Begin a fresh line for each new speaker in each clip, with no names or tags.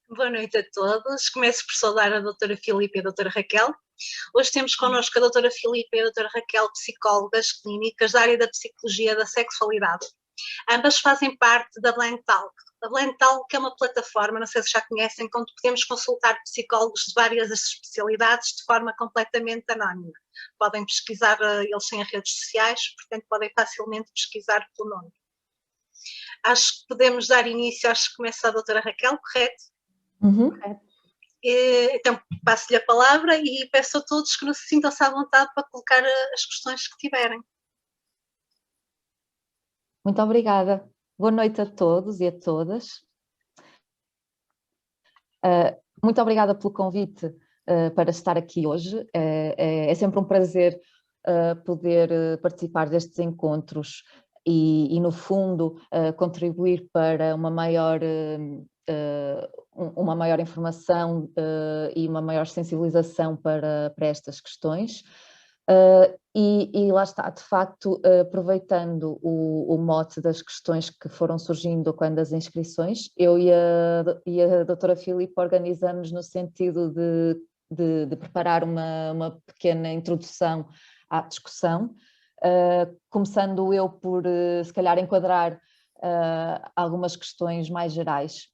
Boa noite a todos. Começo por saudar a doutora Filipe e a doutora Raquel. Hoje temos connosco a doutora Filipe e a doutora Raquel, psicólogas clínicas da área da psicologia da sexualidade. Ambas fazem parte da Blank Talk. A Blank Talk é uma plataforma, não sei se já conhecem, onde podemos consultar psicólogos de várias especialidades de forma completamente anónima. Podem pesquisar, eles têm redes sociais, portanto podem facilmente pesquisar pelo nome. Acho que podemos dar início, acho que começa a doutora Raquel, correto?
Uhum.
Então, passo-lhe a palavra e peço a todos que não se sintam-se à vontade para colocar as questões que tiverem.
Muito obrigada. Boa noite a todos e a todas. Muito obrigada pelo convite para estar aqui hoje. É sempre um prazer poder participar destes encontros e no fundo, contribuir para uma maior informação e uma maior sensibilização para estas questões. E lá está, de facto, aproveitando o mote das questões que foram surgindo quando as inscrições, eu e a doutora Filipe organizamos no sentido de preparar uma pequena introdução à discussão, começando eu por, se calhar, enquadrar algumas questões mais gerais.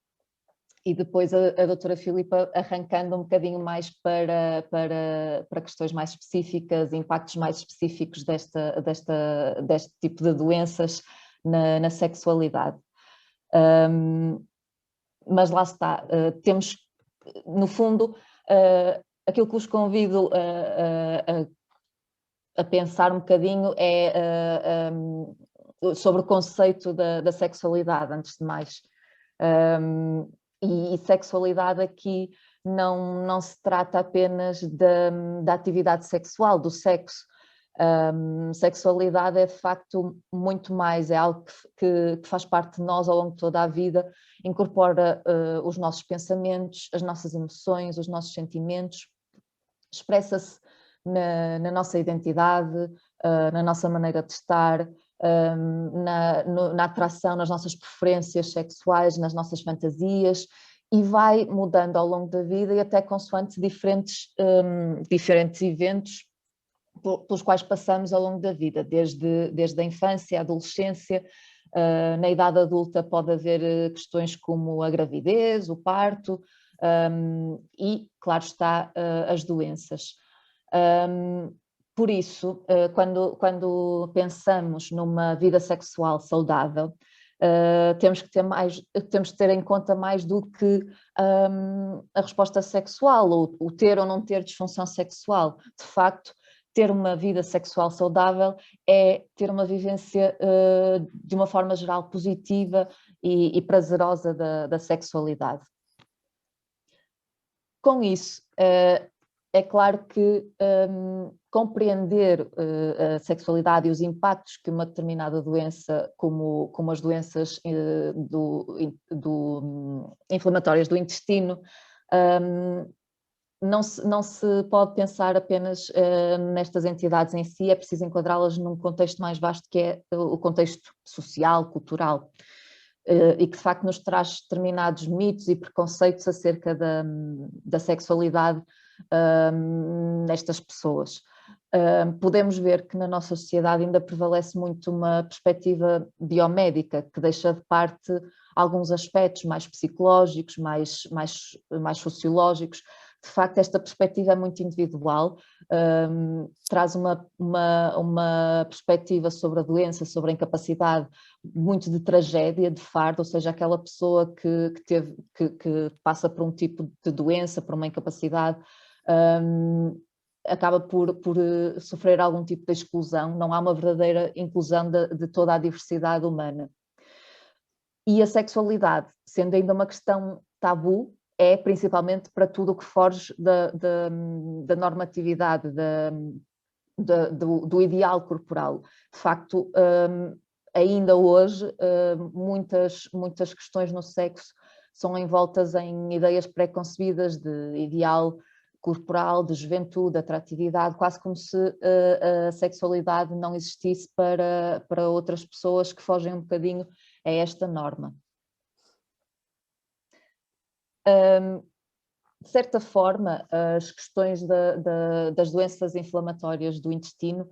E depois a doutora Filipa arrancando um bocadinho mais para questões mais específicas, impactos mais específicos deste tipo de doenças na sexualidade. Mas lá está, temos, no fundo, aquilo que vos convido a pensar um bocadinho é sobre o conceito da sexualidade, antes de mais. E sexualidade aqui não se trata apenas da atividade sexual, do sexo. Sexualidade é de facto muito mais, é algo que faz parte de nós ao longo de toda a vida, incorpora os nossos pensamentos, as nossas emoções, os nossos sentimentos, expressa-se na nossa identidade, na nossa maneira de estar, na atração, nas nossas preferências sexuais, nas nossas fantasias, e vai mudando ao longo da vida e até consoante diferentes eventos pelos quais passamos ao longo da vida, desde a infância, a adolescência. Na idade adulta pode haver questões como a gravidez, o parto e, claro está, as doenças. Por isso, quando pensamos numa vida sexual saudável, temos que ter em conta mais do que a resposta sexual, o ter ou não ter disfunção sexual. De facto, ter uma vida sexual saudável é ter uma vivência de uma forma geral positiva e prazerosa da sexualidade. Com isso, é claro que compreender a sexualidade e os impactos que uma determinada doença, como as doenças inflamatórias do intestino, não se pode pensar apenas nestas entidades em si, é preciso enquadrá-las num contexto mais vasto, que é o contexto social, cultural, e que de facto nos traz determinados mitos e preconceitos acerca da sexualidade nestas pessoas. Podemos ver que na nossa sociedade ainda prevalece muito uma perspectiva biomédica, que deixa de parte alguns aspectos mais psicológicos, mais sociológicos. De facto, esta perspectiva é muito individual, traz uma perspectiva sobre a doença, sobre a incapacidade, muito de tragédia, de fardo, ou seja, aquela pessoa que passa por um tipo de doença, por uma incapacidade, acaba por sofrer algum tipo de exclusão, não há uma verdadeira inclusão de toda a diversidade humana. E a sexualidade, sendo ainda uma questão tabu, é principalmente para tudo o que foge da normatividade, do ideal corporal. De facto, ainda hoje, muitas questões no sexo são envoltas em ideias pré-concebidas de ideal corporal, de juventude, atratividade, quase como se a sexualidade não existisse para outras pessoas que fogem um bocadinho a esta norma. De certa forma, as questões das doenças inflamatórias do intestino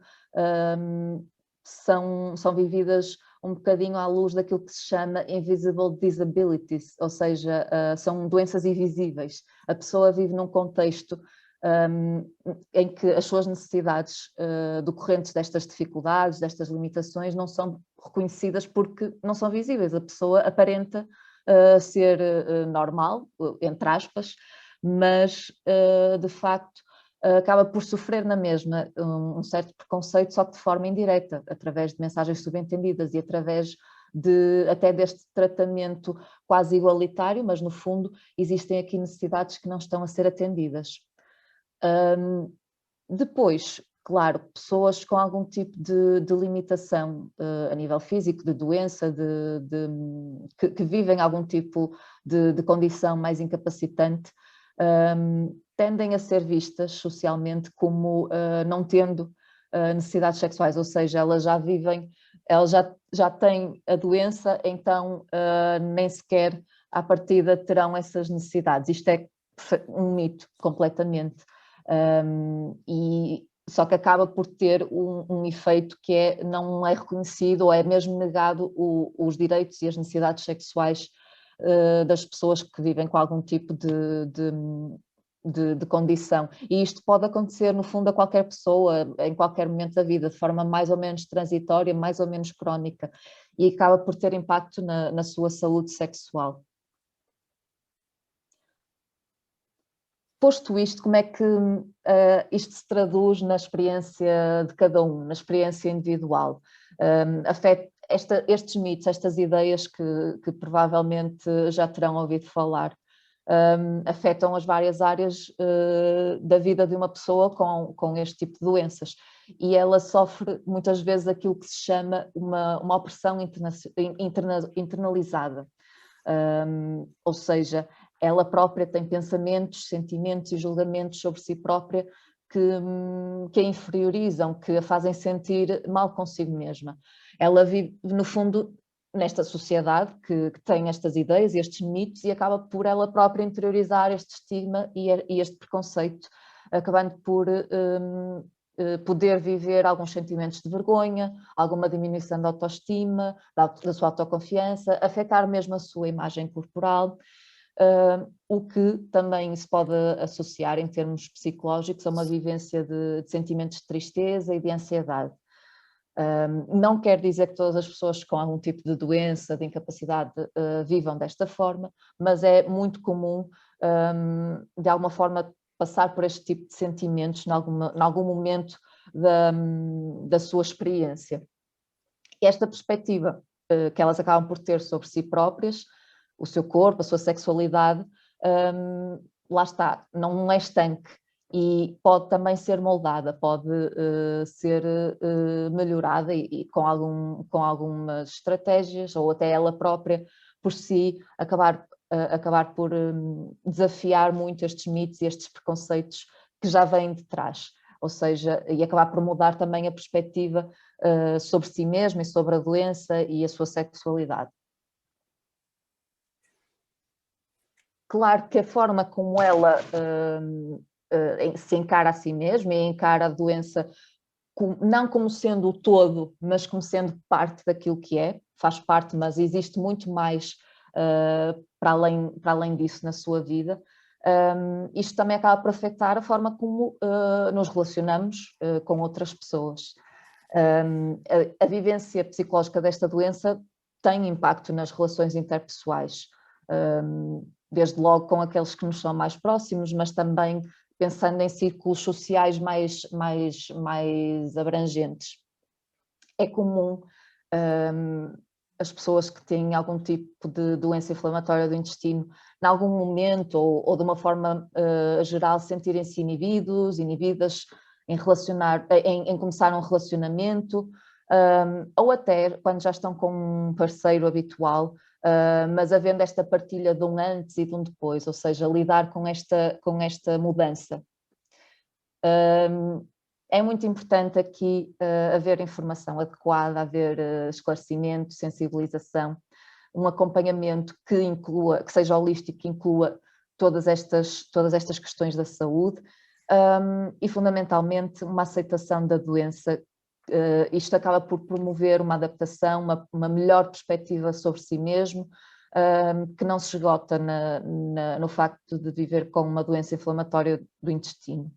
são vividas um bocadinho à luz daquilo que se chama invisible disabilities, ou seja, são doenças invisíveis. A pessoa vive num contexto em que as suas necessidades decorrentes destas dificuldades, destas limitações, não são reconhecidas porque não são visíveis. A pessoa aparenta ser normal, entre aspas, mas de facto acaba por sofrer na mesma um certo preconceito, só que de forma indireta, através de mensagens subentendidas e através até deste tratamento quase igualitário, mas no fundo existem aqui necessidades que não estão a ser atendidas. Depois, claro, pessoas com algum tipo de limitação a nível físico, de doença, que vivem algum tipo de condição mais incapacitante, tendem a ser vistas socialmente como não tendo necessidades sexuais, ou seja, elas já têm a doença, então nem sequer à partida terão essas necessidades. Isto é um mito completamente. Só que acaba por ter um efeito que não é reconhecido ou é mesmo negado os direitos e as necessidades sexuais das pessoas que vivem com algum tipo de condição. E isto pode acontecer, no fundo, a qualquer pessoa, em qualquer momento da vida, de forma mais ou menos transitória, mais ou menos crónica, e acaba por ter impacto na sua saúde sexual. Posto isto, como é que isto se traduz na experiência de cada um, na experiência individual? Estes mitos, estas ideias que provavelmente já terão ouvido falar, afetam as várias áreas da vida de uma pessoa com este tipo de doenças. E ela sofre muitas vezes aquilo que se chama uma opressão internalizada. Ou seja, ela própria tem pensamentos, sentimentos e julgamentos sobre si própria que a inferiorizam, que a fazem sentir mal consigo mesma. Ela vive, no fundo, nesta sociedade que tem estas ideias e estes mitos e acaba por ela própria interiorizar este estigma e este preconceito, acabando por poder viver alguns sentimentos de vergonha, alguma diminuição da autoestima, da sua autoconfiança, afetar mesmo a sua imagem corporal, o que também se pode associar em termos psicológicos a uma vivência de sentimentos de tristeza e de ansiedade. Não quer dizer que todas as pessoas com algum tipo de doença, de incapacidade, vivam desta forma, mas é muito comum, de alguma forma, passar por este tipo de sentimentos em algum momento da sua experiência. E esta perspectiva que elas acabam por ter sobre si próprias, o seu corpo, a sua sexualidade, lá está, não é estanque e pode também ser moldada, pode ser melhorada e com algumas estratégias, ou até ela própria por si acabar por desafiar muito estes mitos e estes preconceitos que já vêm de trás, ou seja, e acabar por mudar também a perspectiva sobre si mesma e sobre a doença e a sua sexualidade. Claro que a forma como ela se encara a si mesma e encara a doença não como sendo o todo, mas como sendo parte daquilo que é, faz parte, mas existe muito mais para além disso na sua vida. Isto também acaba por afetar a forma como nos relacionamos com outras pessoas. A vivência psicológica desta doença tem impacto nas relações interpessoais, desde logo com aqueles que nos são mais próximos, mas também pensando em círculos sociais mais abrangentes. É comum as pessoas que têm algum tipo de doença inflamatória do intestino, em algum momento ou de uma forma geral, sentirem-se inibidas em começar um relacionamento, ou até quando já estão com um parceiro habitual, mas havendo esta partilha de um antes e de um depois, ou seja, lidar com esta mudança. É muito importante aqui haver informação adequada, haver esclarecimento, sensibilização, um acompanhamento que seja holístico, que inclua todas estas questões da saúde, e fundamentalmente uma aceitação da doença. Isto acaba por promover uma adaptação, uma melhor perspectiva sobre si mesmo, que não se esgota no facto de viver com uma doença inflamatória do intestino.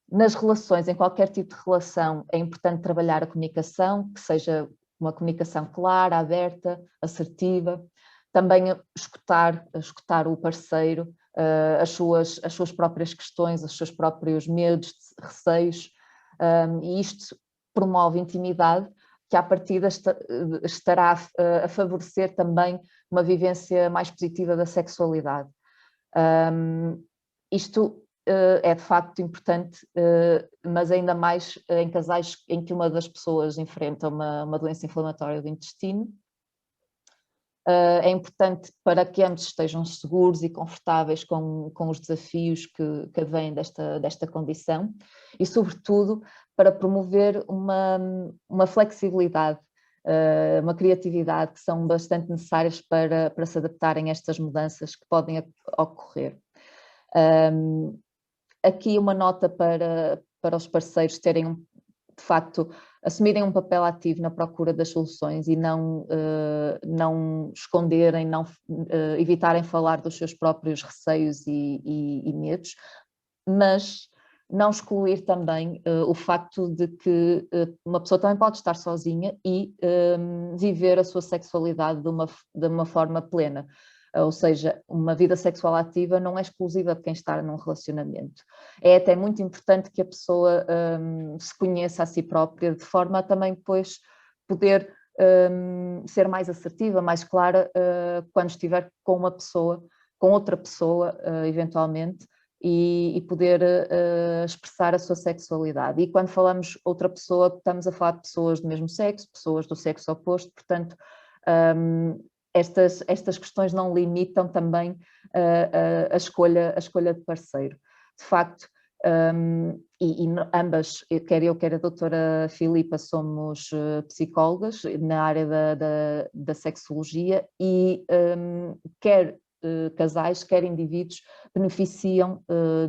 Nas relações, em qualquer tipo de relação, é importante trabalhar a comunicação, que seja uma comunicação clara, aberta, assertiva. Também escutar o parceiro, as suas próprias questões, os seus próprios medos, receios, e isto promove intimidade, que à partida estará a favorecer também uma vivência mais positiva da sexualidade. Isto é de facto importante, mas ainda mais em casais em que uma das pessoas enfrenta uma doença inflamatória do intestino. É importante para que ambos estejam seguros e confortáveis com os desafios que advêm desta condição e, sobretudo, para promover uma flexibilidade, uma criatividade que são bastante necessárias para se adaptarem a estas mudanças que podem ocorrer. Aqui uma nota para os parceiros terem, de facto, assumirem um papel ativo na procura das soluções e não esconderem, não evitarem falar dos seus próprios receios e medos, mas não excluir também o facto de que uma pessoa também pode estar sozinha e viver a sua sexualidade de uma forma plena. Ou seja, uma vida sexual ativa não é exclusiva de quem está num relacionamento. É até muito importante que a pessoa se conheça a si própria, de forma a também depois poder ser mais assertiva, mais clara, quando estiver com uma pessoa, com outra pessoa, eventualmente, e poder expressar a sua sexualidade. E quando falamos outra pessoa, estamos a falar de pessoas do mesmo sexo, pessoas do sexo oposto, portanto, estas questões não limitam também a escolha de parceiro. De facto, e ambas, quer eu, quer a doutora Filipa, somos psicólogas na área da sexologia e quer casais, quer indivíduos beneficiam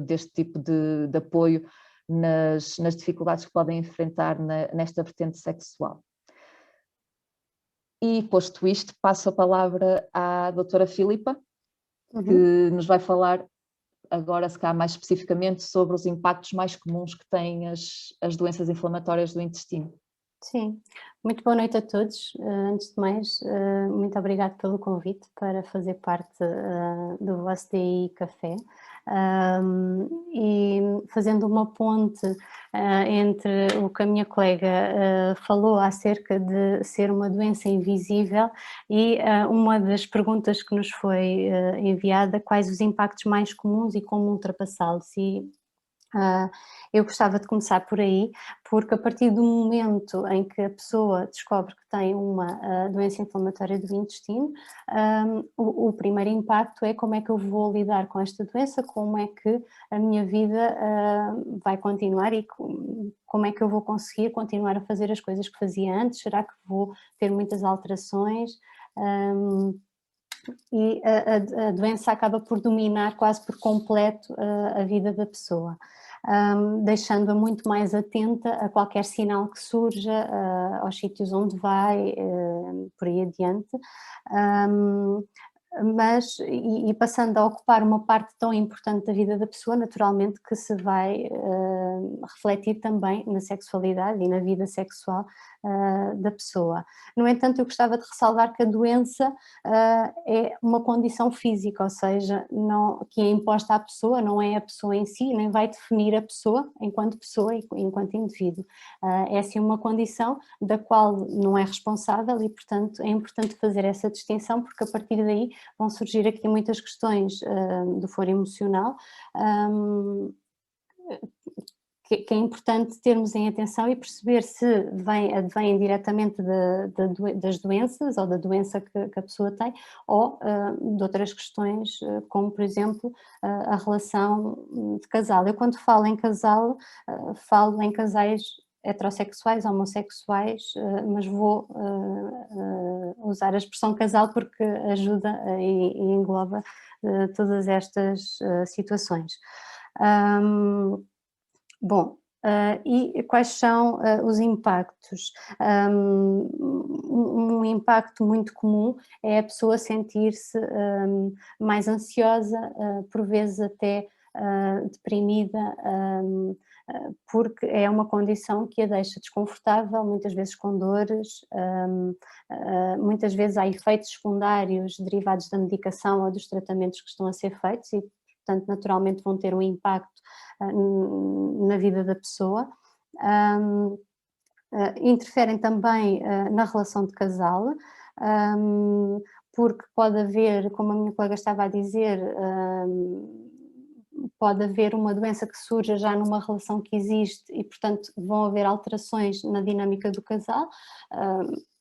deste tipo de apoio nas dificuldades que podem enfrentar nesta vertente sexual. E, posto isto, passo a palavra à doutora Filipa, que nos vai falar agora, se calhar mais especificamente, sobre os impactos mais comuns que têm as doenças inflamatórias do intestino.
Sim, muito boa noite a todos. Antes de mais, muito obrigada pelo convite para fazer parte do vosso DI Café. E fazendo uma ponte entre o que a minha colega falou acerca de ser uma doença invisível e uma das perguntas que nos foi enviada, quais os impactos mais comuns e como ultrapassá-los. Eu gostava de começar por aí, porque a partir do momento em que a pessoa descobre que tem uma doença inflamatória do intestino, o primeiro impacto é como é que eu vou lidar com esta doença, como é que a minha vida vai continuar e como é que eu vou conseguir continuar a fazer as coisas que fazia antes, será que vou ter muitas alterações? E a doença acaba por dominar quase por completo a vida da pessoa. Deixando-a muito mais atenta a qualquer sinal que surja, aos sítios onde vai, por aí adiante, mas, e passando a ocupar uma parte tão importante da vida da pessoa, naturalmente que se vai refletir também na sexualidade e na vida sexual da pessoa. No entanto, eu gostava de ressalvar que a doença é uma condição física, ou seja, que é imposta à pessoa, não é a pessoa em si, nem vai definir a pessoa e enquanto indivíduo. É sim uma condição da qual não é responsável e, portanto, é importante fazer essa distinção, porque a partir daí vão surgir aqui muitas questões do foro emocional, que é importante termos em atenção e perceber se advêm diretamente das doenças ou da doença que a pessoa tem ou de outras questões, como por exemplo a relação de casal. Eu quando falo em casal, falo em casais heterossexuais, homossexuais, mas vou usar a expressão casal porque ajuda e engloba todas estas situações. Bom, e quais são os impactos? Um impacto muito comum é a pessoa sentir-se mais ansiosa, por vezes até deprimida, porque é uma condição que a deixa desconfortável, muitas vezes com dores, muitas vezes há efeitos secundários derivados da medicação ou dos tratamentos que estão a ser feitos e, portanto, naturalmente vão ter um impacto na vida da pessoa. Interferem também na relação de casal, porque pode haver, como a minha colega estava a dizer, pode haver uma doença que surja já numa relação que existe e, portanto, vão haver alterações na dinâmica do casal,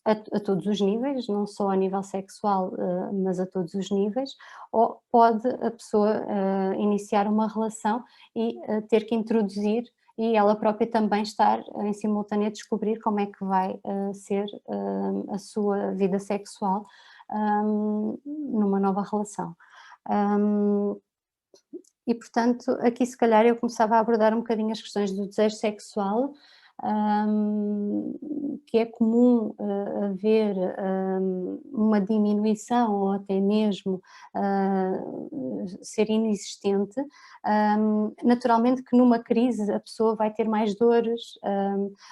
a todos os níveis, não só a nível sexual, mas a todos os níveis, ou pode a pessoa iniciar uma relação e ter que introduzir e ela própria também estar em simultâneo a descobrir como é que vai ser a sua vida sexual numa nova relação. E, portanto, aqui se calhar eu começava a abordar um bocadinho as questões do desejo sexual, que é comum haver uma diminuição ou até mesmo ser inexistente. Naturalmente que numa crise a pessoa vai ter mais dores,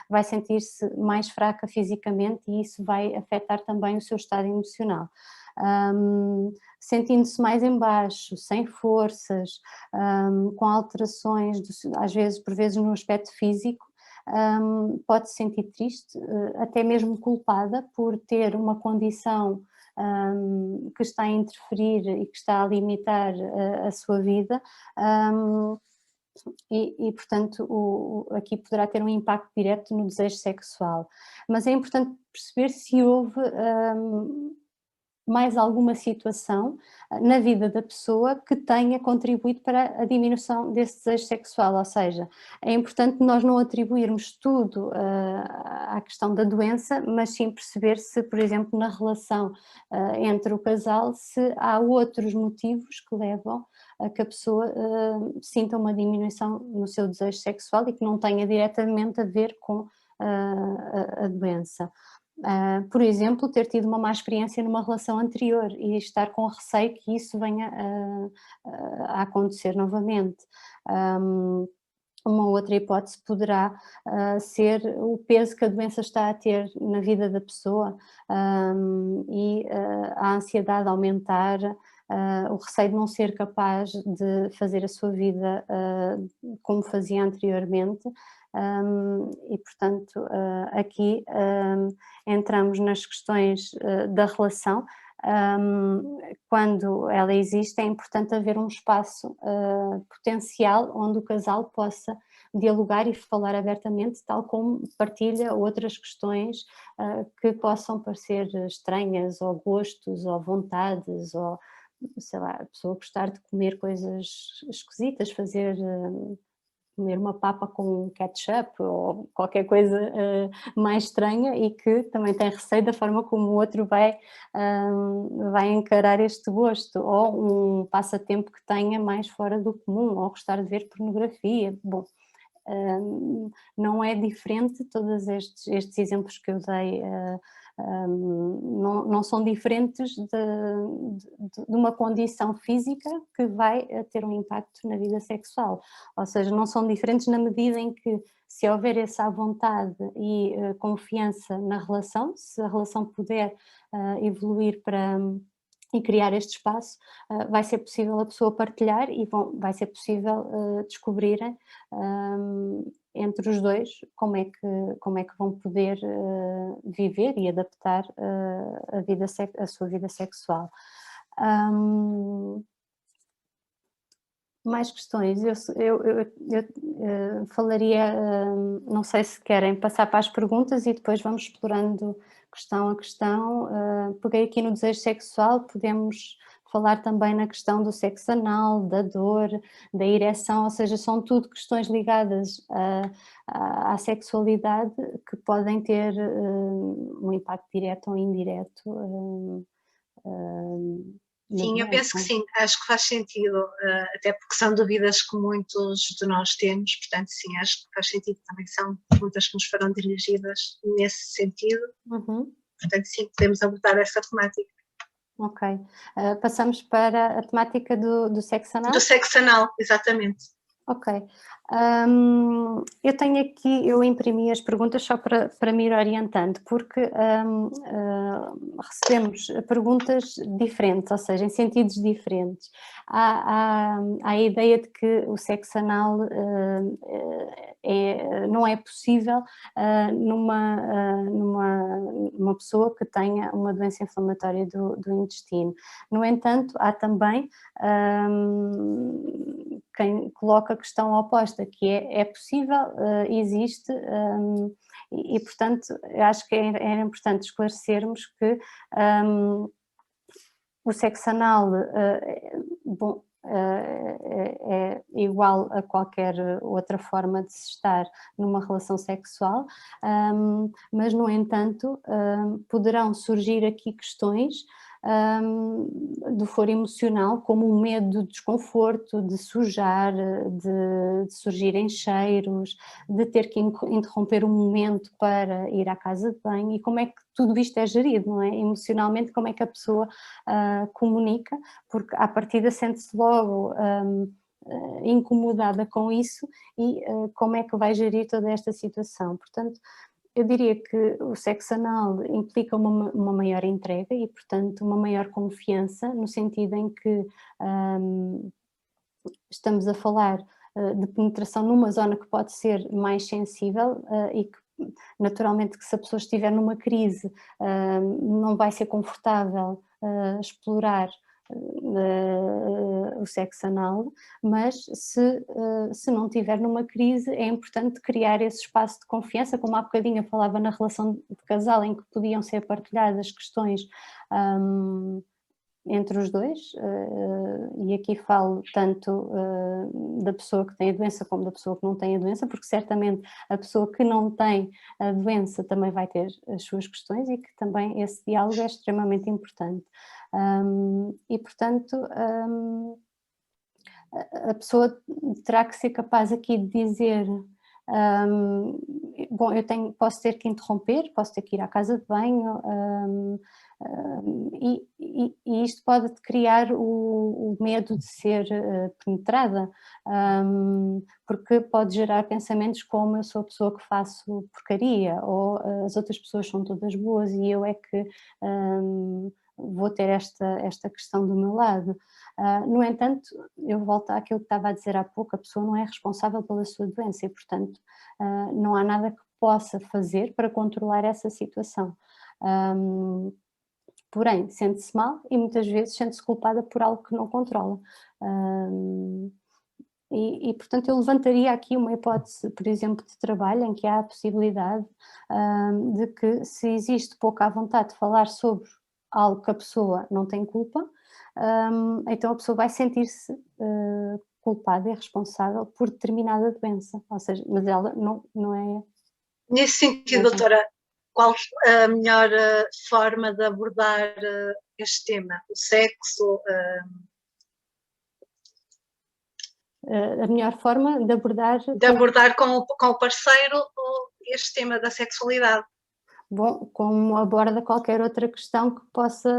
vai sentir-se mais fraca fisicamente e isso vai afetar também o seu estado emocional. Sentindo-se mais em baixo, sem forças, com alterações, às vezes, por vezes no aspecto físico, pode se sentir triste, até mesmo culpada por ter uma condição que está a interferir e que está a limitar a sua vida, e portanto aqui poderá ter um impacto direto no desejo sexual. Mas é importante perceber se houve mais alguma situação na vida da pessoa que tenha contribuído para a diminuição desse desejo sexual, ou seja, é importante nós não atribuirmos tudo à questão da doença, mas sim perceber se, por exemplo, na relação entre o casal, se há outros motivos que levam a que a pessoa sinta uma diminuição no seu desejo sexual e que não tenha diretamente a ver com a doença. Por exemplo, ter tido uma má experiência numa relação anterior e estar com receio que isso venha a acontecer novamente. Uma outra hipótese poderá ser o peso que a doença está a ter na vida da pessoa e a ansiedade aumentar, o receio de não ser capaz de fazer a sua vida como fazia anteriormente. E, portanto, aqui entramos nas questões da relação. Quando ela existe, é importante haver um espaço potencial onde o casal possa dialogar e falar abertamente, tal como partilha outras questões que possam parecer estranhas, ou gostos, ou vontades, ou sei lá, a pessoa gostar de comer coisas esquisitas, comer uma papa com ketchup ou qualquer coisa mais estranha e que também tem receio da forma como o outro vai encarar este gosto, ou um passatempo que tenha mais fora do comum, ou gostar de ver pornografia. Bom, não é diferente, todos estes exemplos que eu dei não são diferentes de uma condição física que vai ter um impacto na vida sexual, ou seja, não são diferentes na medida em que, se houver essa vontade e confiança na relação, se a relação puder evoluir e criar este espaço, vai ser possível a pessoa partilhar e vai ser possível descobrirem entre os dois como é que vão poder viver e adaptar a sua vida sexual. Mais questões, eu falaria, não sei se querem passar para as perguntas e depois vamos explorando questão a questão. Peguei aqui no desejo sexual, podemos falar também na questão do sexo anal, da dor, da ereção, ou seja, são tudo questões ligadas à sexualidade que podem ter um impacto direto ou indireto na
Sim, eu penso que
doença.
sim, acho que faz sentido, até porque são dúvidas que muitos de nós temos, portanto, sim, acho que faz sentido também, são perguntas que nos foram dirigidas nesse sentido, portanto, sim, podemos abordar essa temática.
Ok. Passamos para a temática do sexo anal?
Do sexo anal, exatamente.
Ok. Eu tenho aqui, eu imprimi as perguntas só para me ir orientando, porque recebemos perguntas diferentes, ou seja, em sentidos diferentes. Há a ideia de que o sexo anal não é possível numa pessoa que tenha uma doença inflamatória do intestino. No entanto, há também quem coloca a questão oposta, que é possível, existe, e portanto eu acho que era importante esclarecermos que o sexo anal é igual a qualquer outra forma de se estar numa relação sexual, mas no entanto poderão surgir aqui questões do foro emocional, como o medo do desconforto, de sujar, de surgirem cheiros, de ter que interromper um momento para ir à casa de banho, e como é que tudo isto é gerido, não é? Emocionalmente, como é que a pessoa comunica, porque à partida sente-se logo incomodada com isso, e como é que vai gerir toda esta situação. Portanto, eu diria que o sexo anal implica uma maior entrega e, portanto, uma maior confiança, no sentido em que estamos a falar de penetração numa zona que pode ser mais sensível e que, naturalmente, que se a pessoa estiver numa crise não vai ser confortável explorar o sexo anal, mas se não estiver numa crise é importante criar esse espaço de confiança, como há bocadinho eu falava na relação de casal, em que podiam ser partilhadas questões entre os dois, e aqui falo tanto da pessoa que tem a doença como da pessoa que não tem a doença, porque certamente a pessoa que não tem a doença também vai ter as suas questões, e que também esse diálogo é extremamente importante. E portanto a pessoa terá que ser capaz aqui de dizer bom, posso ter que interromper, posso ter que ir à casa de banho, e isto pode criar o medo de ser penetrada, porque pode gerar pensamentos como: eu sou a pessoa que faço porcaria, ou as outras pessoas são todas boas e eu é que vou ter esta questão do meu lado. No entanto, eu volto àquilo que estava a dizer há pouco: a pessoa não é responsável pela sua doença e, portanto, não há nada que possa fazer para controlar essa situação. Porém, sente-se mal e muitas vezes sente-se culpada por algo que não controla. Portanto, eu levantaria aqui uma hipótese, por exemplo, de trabalho, em que há a possibilidade de que, se existe pouca vontade de falar sobre algo que a pessoa não tem culpa, então a pessoa vai sentir-se culpada e responsável por determinada doença, ou seja, mas ela não é...
Nesse sentido, doutora, qual a melhor forma de abordar este tema? O sexo?
A melhor forma de abordar...
De abordar com o parceiro este tema da sexualidade.
Bom, como aborda qualquer outra questão que possa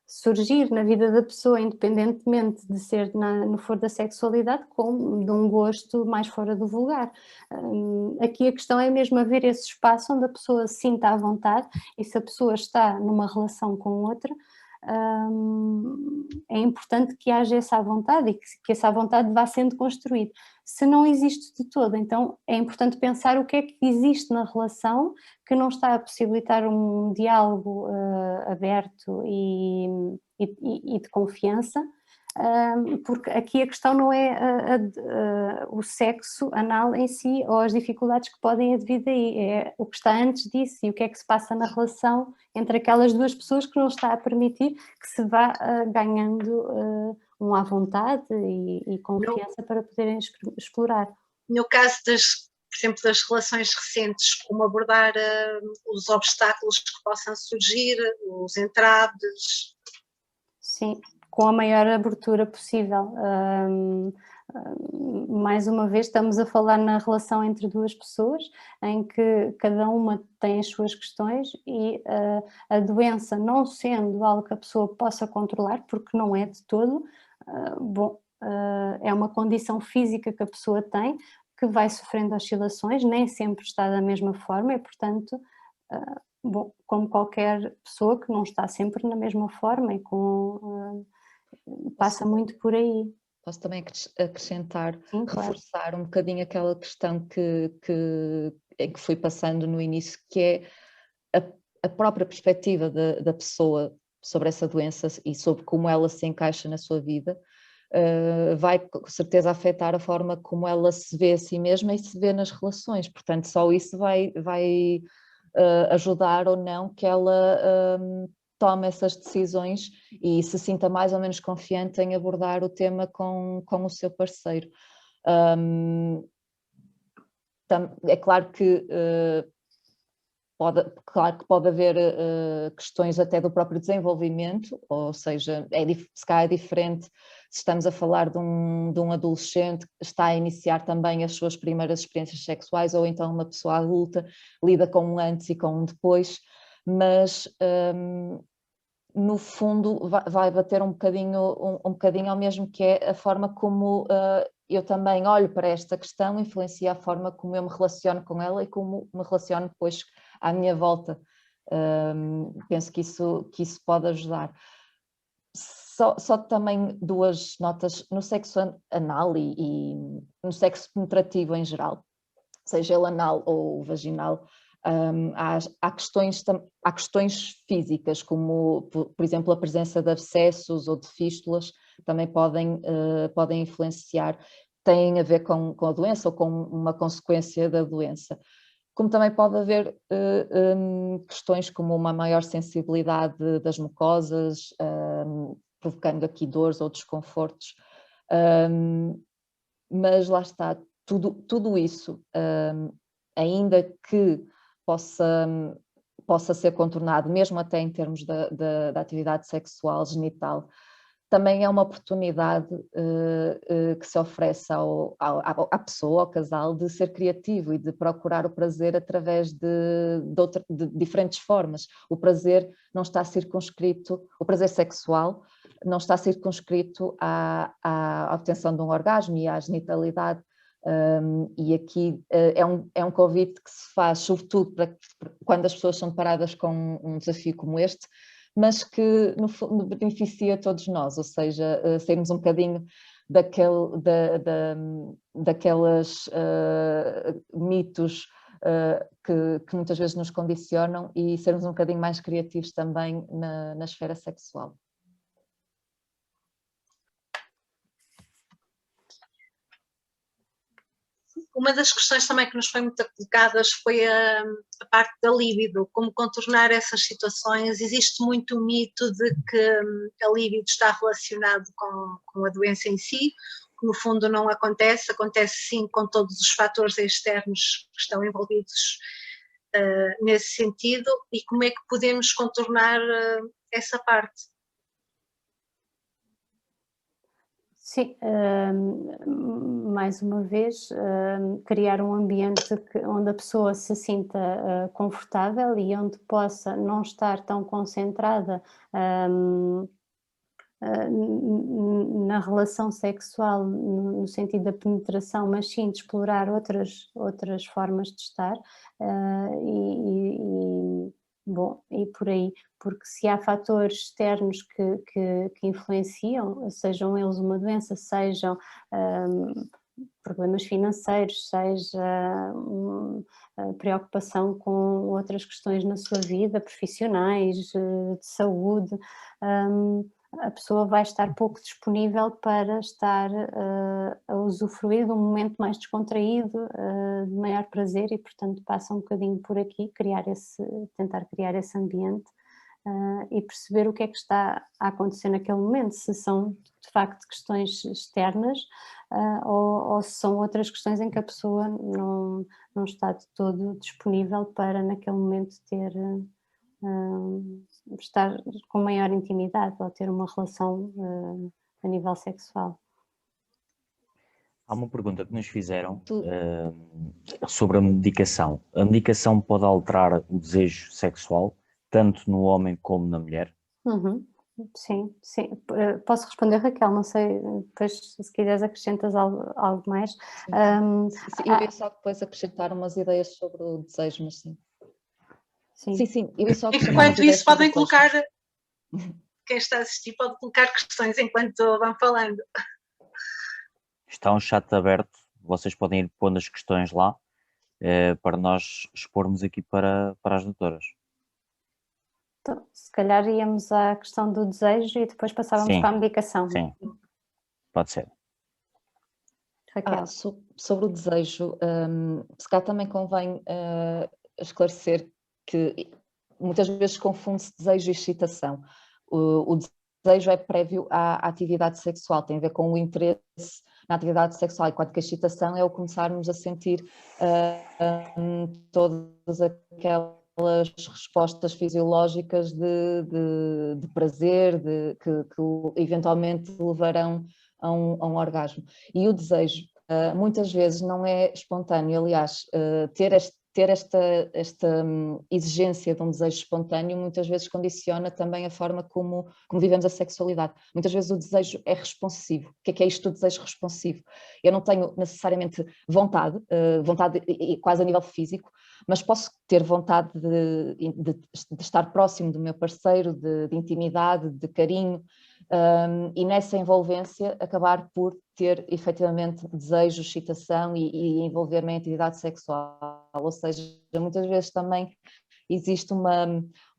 surgir na vida da pessoa, independentemente de ser no foro da sexualidade, como de um gosto mais fora do vulgar. Aqui a questão é mesmo haver esse espaço onde a pessoa se sinta à vontade, e se a pessoa está numa relação com outra, é importante que haja essa vontade e que essa vontade vá sendo construída. Se não existe de todo, então é importante pensar o que é que existe na relação que não está a possibilitar um diálogo aberto e de confiança, porque aqui a questão não é o sexo anal em si ou as dificuldades que podem advir daí, é o que está antes disso e o que é que se passa na relação entre aquelas duas pessoas que não está a permitir que se vá ganhando à vontade e confiança para poderem explorar.
No caso por exemplo, das relações recentes, como abordar os obstáculos que possam surgir, os entraves?
Sim, com a maior abertura possível. Mais uma vez estamos a falar na relação entre duas pessoas em que cada uma tem as suas questões e a doença não sendo algo que a pessoa possa controlar, porque não é de todo, é uma condição física que a pessoa tem, que vai sofrendo oscilações, nem sempre está da mesma forma e, portanto, como qualquer pessoa que não está sempre na mesma forma e passa muito por aí.
Posso também acrescentar,
Sim, claro.
reforçar um bocadinho aquela questão que fui passando no início, que é a própria perspectiva da pessoa sobre essa doença e sobre como ela se encaixa na sua vida, vai com certeza afetar a forma como ela se vê a si mesma e se vê nas relações, portanto só isso vai ajudar ou não que ela tome essas decisões e se sinta mais ou menos confiante em abordar o tema com o seu parceiro. É claro que pode haver questões até do próprio desenvolvimento, ou seja, se calhar é diferente se estamos a falar de um adolescente que está a iniciar também as suas primeiras experiências sexuais, ou então uma pessoa adulta lida com um antes e com um depois, mas no fundo vai bater um bocadinho ao mesmo, que é a forma como eu também olho para esta questão, influencia a forma como eu me relaciono com ela e como me relaciono depois à minha volta. Penso que isso pode ajudar. Só também duas notas: no sexo anal e no sexo penetrativo em geral, seja ele anal ou vaginal, há questões físicas, como por exemplo a presença de abscessos ou de fístulas, também podem influenciar, têm a ver com a doença ou com uma consequência da doença. Como também pode haver questões como uma maior sensibilidade das mucosas, provocando aqui dores ou desconfortos, mas lá está, tudo isso, ainda que possa ser contornado, mesmo até em termos da atividade sexual genital, também é uma oportunidade que se oferece à pessoa, ao casal, de ser criativo e de procurar o prazer através de diferentes formas. O prazer não está circunscrito, o prazer sexual não está circunscrito à obtenção de um orgasmo e à genitalidade. E aqui é um convite que se faz, sobretudo para quando as pessoas são deparadas com um desafio como este, mas que no fundo beneficia todos nós, ou seja, sairmos um bocadinho daqueles mitos que muitas vezes nos condicionam e sermos um bocadinho mais criativos também na esfera sexual.
Uma das questões também que nos foi muito colocadas foi a parte da libido, como contornar essas situações. Existe muito o mito de que a libido está relacionado com a doença em si, que no fundo não acontece sim com todos os fatores externos que estão envolvidos nesse sentido, e como é que podemos contornar essa parte?
Sim, mais uma vez, criar um ambiente onde a pessoa se sinta confortável e onde possa não estar tão concentrada na relação sexual, no sentido da penetração, mas sim de explorar outras formas de estar, bom, e por aí, porque se há fatores externos que influenciam, sejam eles uma doença, sejam problemas financeiros, seja preocupação com outras questões na sua vida, profissionais, de saúde, a pessoa vai estar pouco disponível para estar a usufruir de um momento mais descontraído, de maior prazer, e portanto passa um bocadinho por aqui, tentar criar esse ambiente e perceber o que é que está a acontecer naquele momento, se são de facto questões externas ou se são outras questões em que a pessoa não está de todo disponível para naquele momento estar com maior intimidade ou ter uma relação a nível sexual.
Há uma pergunta que nos fizeram sobre a medicação. A medicação pode alterar o desejo sexual, tanto no homem como na mulher?
Sim, sim. Posso responder, Raquel? Não sei, depois se quiseres acrescentas algo mais.
Sim, eu ia só depois acrescentar umas ideias sobre o desejo, mas sim.
Sim.
Sim, eu ia só acrescentar
Enquanto
umas ideias
isso, podem
sobre o
colocar,
desejo.
quem está a assistir pode colocar questões enquanto vão falando.
Está um chat aberto, vocês podem ir pondo as questões lá para nós expormos aqui para as doutoras.
Então, se calhar íamos à questão do desejo e depois passávamos
Sim,
para a medicação.
sim, pode ser.
Raquel.
Sobre o desejo, se calhar também convém esclarecer que muitas vezes confunde-se desejo e excitação. O desejo é prévio à atividade sexual, tem a ver com o interesse na atividade sexual, enquanto que a excitação é o começarmos a sentir todas aquelas respostas fisiológicas de prazer, que eventualmente levarão a um orgasmo. E o desejo muitas vezes não é espontâneo, aliás, ter esta exigência de um desejo espontâneo muitas vezes condiciona também a forma como vivemos a sexualidade. Muitas vezes o desejo é responsivo. O que é isto do desejo responsivo? Eu não tenho necessariamente vontade quase a nível físico, mas posso ter vontade de estar próximo do meu parceiro, de intimidade, de carinho, e nessa envolvência acabar por ter efetivamente desejo, excitação e envolver-me em atividade sexual. Ou seja, muitas vezes também existe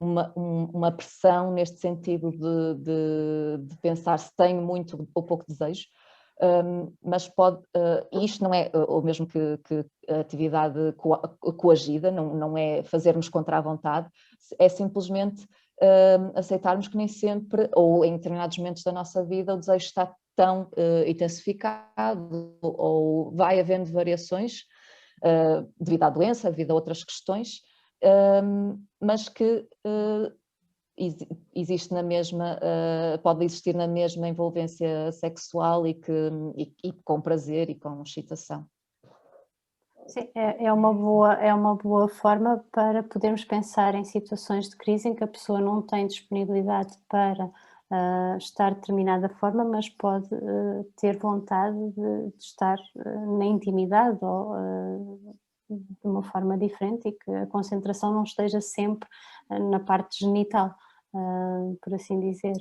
uma pressão neste sentido de pensar se tenho muito ou pouco desejo, mas isto não é o mesmo que a atividade coagida, não é fazermos contra a vontade, é simplesmente aceitarmos que nem sempre, ou em determinados momentos da nossa vida, o desejo está tão intensificado, ou vai havendo variações devido à doença, devido a outras questões, mas que existe na mesma, pode existir na mesma envolvência sexual e com prazer e com excitação.
Sim, é uma boa forma para podermos pensar em situações de crise em que a pessoa não tem disponibilidade para estar de determinada forma, mas pode ter vontade de estar na intimidade ou de uma forma diferente e que a concentração não esteja sempre na parte genital, por assim dizer.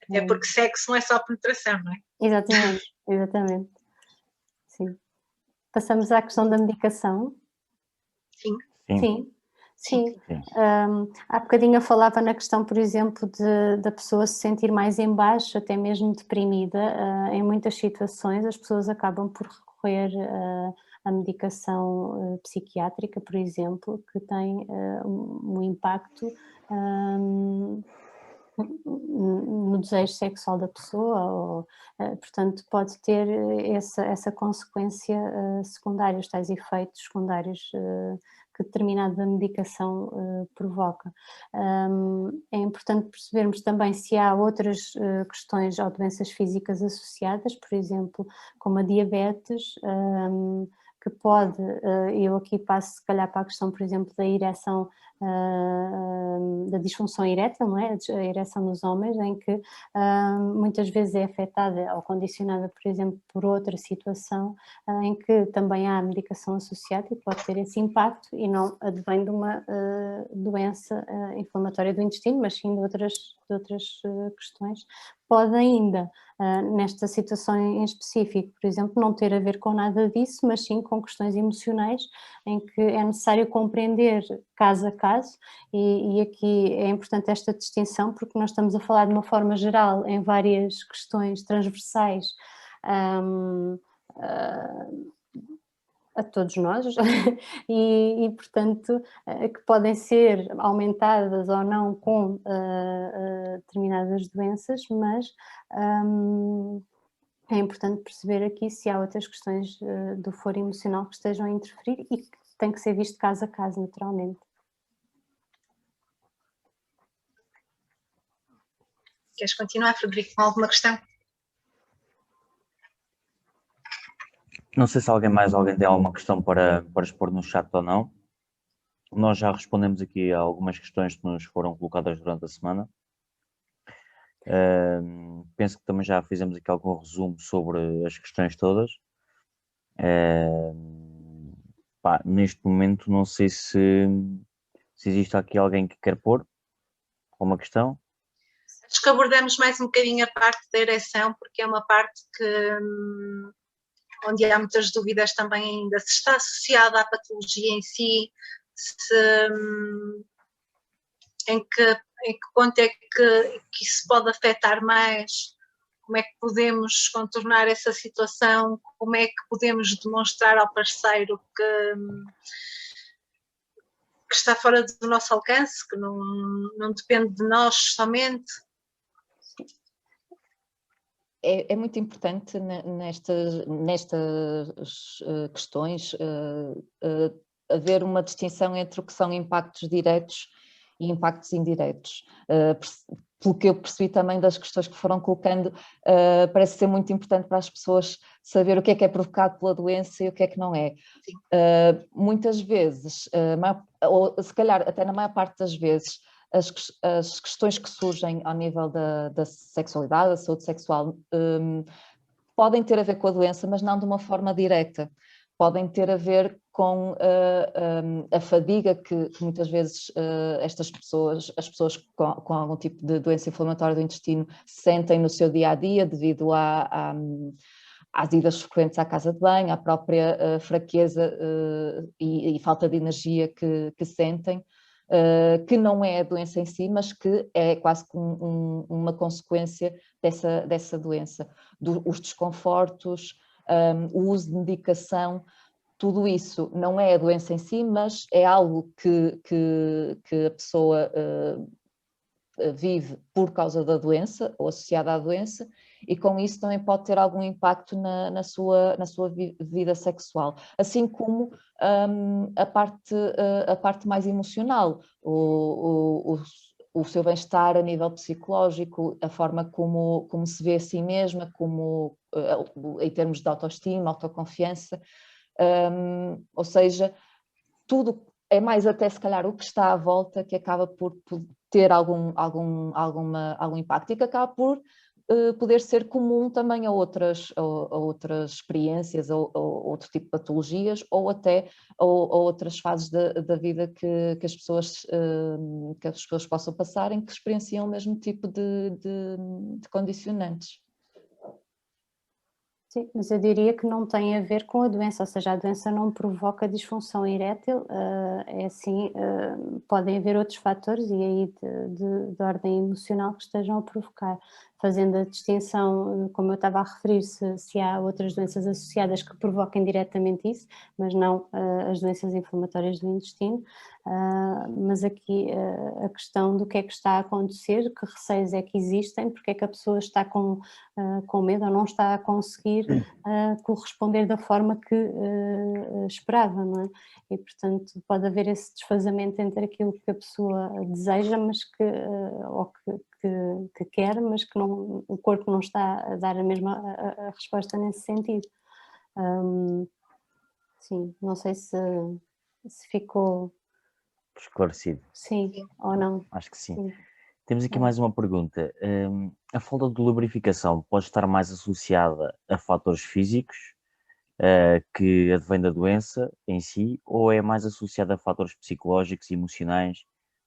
Até porque sexo não é só penetração, não é?
Exatamente, exatamente. Sim. Passamos à questão da medicação.
Sim.
Sim. Há bocadinho eu falava na questão, por exemplo, da pessoa se sentir mais em baixo, até mesmo deprimida. Em muitas situações as pessoas acabam por recorrer à medicação psiquiátrica, por exemplo, que tem um impacto no desejo sexual da pessoa, portanto pode ter essa consequência secundária, os tais efeitos secundários que determinada medicação provoca. É importante percebermos também se há outras questões ou doenças físicas associadas, por exemplo, como a diabetes, que pode, eu aqui passo se calhar para a questão, por exemplo, da ereção, da disfunção erétil, não é? A ereção nos homens, em que muitas vezes é afetada ou condicionada, por exemplo, por outra situação em que também há medicação associada e pode ter esse impacto e não advém de uma doença inflamatória do intestino, mas sim de outras questões. Pode ainda, nesta situação em específico, por exemplo, não ter a ver com nada disso, mas sim com questões emocionais, em que é necessário compreender caso a caso caso, e aqui é importante esta distinção, porque nós estamos a falar de uma forma geral em várias questões transversais a todos nós e portanto, que podem ser aumentadas ou não com determinadas doenças, mas é importante perceber aqui se há outras questões do foro emocional que estejam a interferir e que tem que ser visto caso a caso, naturalmente.
Queres continuar, Frederico, com alguma questão?
Não sei se alguém tem alguma questão para expor no chat ou não. Nós já respondemos aqui a algumas questões que nos foram colocadas durante a semana. Penso que também já fizemos aqui algum resumo sobre as questões todas. Neste momento não sei se existe aqui alguém que quer pôr alguma questão.
Acho que abordamos mais um bocadinho a parte da ereção, porque é uma parte que, onde há muitas dúvidas também ainda, se está associada à patologia em si, em que ponto é que isso pode afetar mais, como é que podemos contornar essa situação, como é que podemos demonstrar ao parceiro que está fora do nosso alcance, que não depende de nós somente.
É muito importante nestas questões haver uma distinção entre o que são impactos diretos e impactos indiretos. Pelo que eu percebi também das questões que foram colocando, parece ser muito importante para as pessoas saber o que é provocado pela doença e o que é que não é. Muitas vezes, ou se calhar até na maior parte das vezes, as questões que surgem ao nível da sexualidade, da saúde sexual, podem ter a ver com a doença, mas não de uma forma direta. Podem ter a ver com a fadiga que muitas vezes as pessoas com algum tipo de doença inflamatória do intestino sentem no seu dia-a-dia devido às idas frequentes à casa de banho, à própria fraqueza e falta de energia que sentem. Que não é a doença em si, mas que é quase uma consequência dessa doença. Os desconfortos, o uso de medicação, tudo isso não é a doença em si, mas é algo que a pessoa vive por causa da doença ou associada à doença, e com isso também pode ter algum impacto na sua vida sexual, assim como a parte mais emocional, o seu bem-estar a nível psicológico, a forma como se vê a si mesma, em termos de autoestima, autoconfiança, ou seja, tudo é mais até se calhar o que está à volta que acaba por ter algum impacto e que acaba por poder ser comum também a outras experiências ou outro tipo de patologias ou até a outras fases da vida que as pessoas possam passar em que experienciam o mesmo tipo de condicionantes.
Sim, mas eu diria que não tem a ver com a doença, ou seja, a doença não provoca disfunção erétil, é assim, podem haver outros fatores e aí de ordem emocional que estejam a provocar, fazendo a distinção, como eu estava a referir, se há outras doenças associadas que provoquem diretamente isso, mas não as doenças inflamatórias do intestino, mas aqui a questão do que é que está a acontecer, que receios é que existem, porque é que a pessoa está com medo ou não está a conseguir corresponder da forma que esperava, não é? E portanto pode haver esse desfazamento entre aquilo que a pessoa deseja, mas ou que quer, mas que o corpo não está a dar a mesma a resposta nesse sentido. Sim, não sei se ficou
Esclarecido.
Sim, ou não.
Acho que sim.
Sim.
Temos aqui mais uma pergunta. A falta de lubrificação pode estar mais associada a fatores físicos que advém da doença em si, ou é mais associada a fatores psicológicos e emocionais,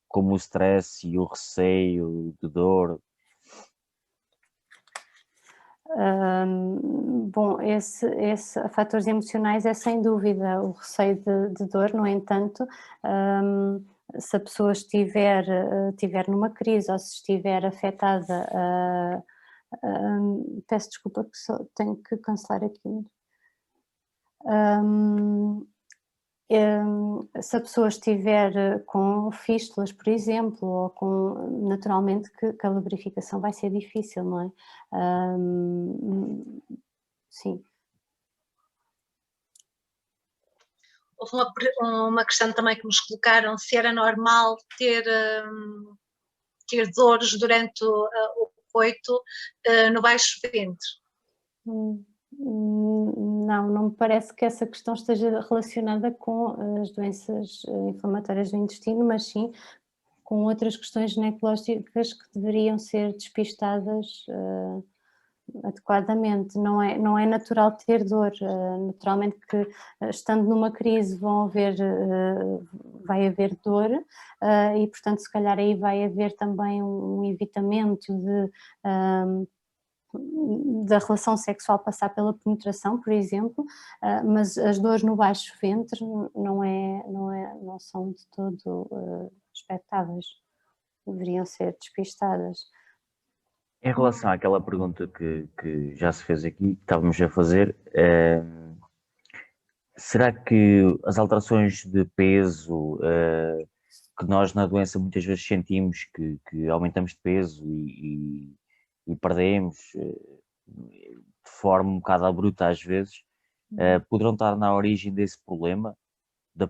como o stress e o receio de dor?
Bom, esse fatores emocionais é sem dúvida o receio de dor, no entanto, se a pessoa estiver numa crise ou se estiver afetada, peço desculpa que só tenho que cancelar aqui. Se a pessoa estiver com fístulas, por exemplo, ou com, naturalmente que a lubrificação vai ser difícil, não é? Sim.
Houve uma questão também que nos colocaram, se era normal ter dores durante o coito no baixo ventre.
Não me parece que essa questão esteja relacionada com as doenças inflamatórias do intestino, mas sim com outras questões ginecológicas que deveriam ser despistadas adequadamente. Não é natural ter dor, naturalmente que estando numa crise vai haver dor e portanto se calhar aí vai haver também um evitamento da relação sexual passar pela penetração, por exemplo, mas as dores no baixo ventre não são de todo expectáveis, deveriam ser despistadas.
Em relação àquela pergunta que já se fez aqui, que estávamos a fazer, será que as alterações de peso que nós na doença muitas vezes sentimos que aumentamos de peso e perdemos de forma um bocado abrupta às vezes, poderão estar na origem desse problema de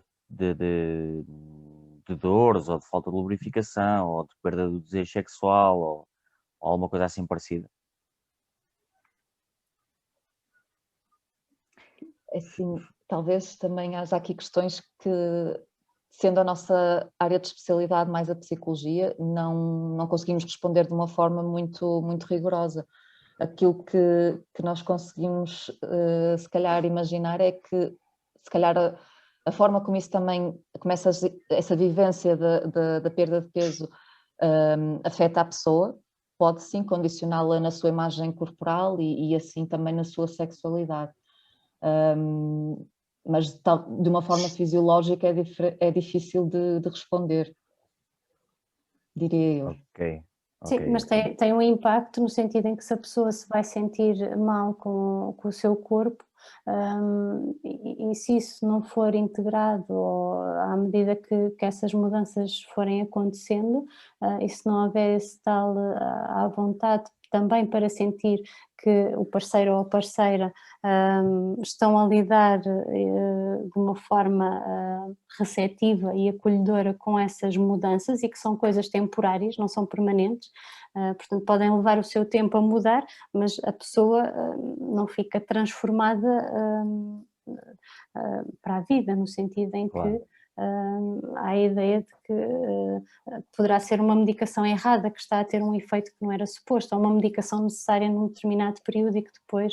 dores ou de falta de lubrificação ou de perda do desejo sexual ou alguma coisa assim parecida?
Assim, talvez também haja aqui questões que, sendo a nossa área de especialidade mais a psicologia, não conseguimos responder de uma forma muito rigorosa. Aquilo que nós conseguimos, se calhar, imaginar é que, se calhar, a forma como isso também começa, essa vivência da perda de peso afeta a pessoa, pode sim condicioná-la na sua imagem corporal e assim também na sua sexualidade. Mas de uma forma fisiológica é difícil de responder, diria eu.
Ok.
Sim, mas tem um impacto no sentido em que se a pessoa se vai sentir mal com o seu corpo e se isso não for integrado ou à medida que essas mudanças forem acontecendo e se não houver esse tal à vontade também para sentir que o parceiro ou a parceira estão a lidar de uma forma receptiva e acolhedora com essas mudanças e que são coisas temporárias, não são permanentes, portanto podem levar o seu tempo a mudar, mas a pessoa não fica transformada para a vida, no sentido em que há a ideia de que poderá ser uma medicação errada que está a ter um efeito que não era suposto, ou uma medicação necessária num determinado período e que depois,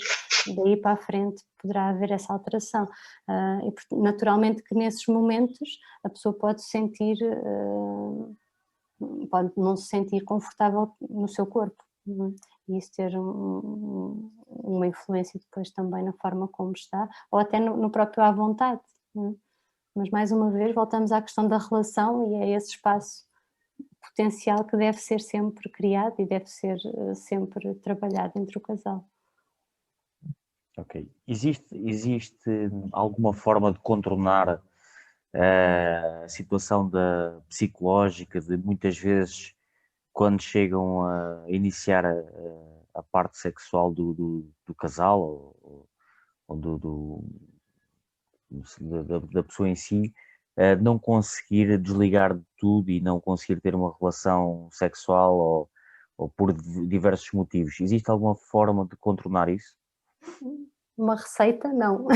daí para a frente, poderá haver essa alteração. E naturalmente que nesses momentos a pessoa pode não se sentir confortável no seu corpo. E isso ter uma influência depois também na forma como está, ou até no próprio à vontade. Mas mais uma vez voltamos à questão da relação e é esse espaço potencial que deve ser sempre criado e deve ser sempre trabalhado entre o casal.
Ok. Existe alguma forma de contornar a situação psicológica de muitas vezes quando chegam a iniciar a parte sexual do casal ou da pessoa em si, não conseguir desligar de tudo e não conseguir ter uma relação sexual ou por diversos motivos? Existe alguma forma de contornar isso?
Uma receita, não.